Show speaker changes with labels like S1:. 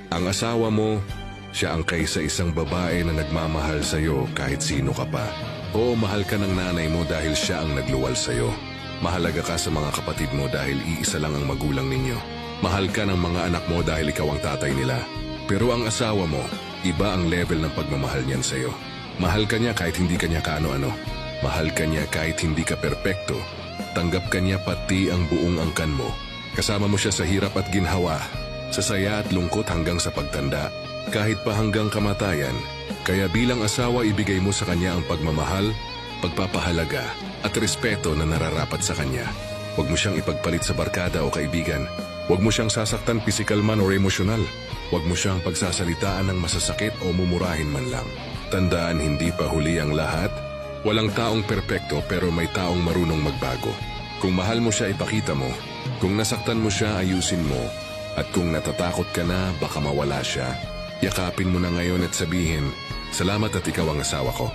S1: Ang asawa mo, siya ang kaysa-isang babae na nagmamahal sa'yo kahit sino ka pa. Oo, mahal ka ng nanay mo dahil siya ang nagluwal sa'yo. Mahalaga ka sa mga kapatid mo dahil iisa lang ang magulang ninyo. Mahal ka ng mga anak mo dahil ikaw ang tatay nila. Pero ang asawa mo, iba ang level ng pagmamahal niyan sa'yo. Mahal ka niya kahit hindi ka niya kaano-ano. Mahal ka niya kahit hindi ka perpekto. Tanggap ka niya pati ang buong angkan mo. Kasama mo siya sa hirap at ginhawa, sa saya at lungkot hanggang sa pagtanda, kahit pa hanggang kamatayan. Kaya bilang asawa, ibigay mo sa kanya ang pagmamahal, pagpapahalaga at respeto na nararapat sa kanya. Huwag mo siyang ipagpalit sa barkada o kaibigan. Huwag mo siyang sasaktan pisikal man o emosyonal. Huwag mo siyang pagsasalitaan ng masasakit o mumurahin man lang. Tandaan, hindi pa huli ang lahat. Walang taong perpekto pero may taong marunong magbago. Kung mahal mo siya, ipakita mo. Kung nasaktan mo siya, ayusin mo. At kung natatakot ka na, baka mawala siya, yakapin mo na ngayon at sabihin, "Salamat at ikaw ang asawa ko."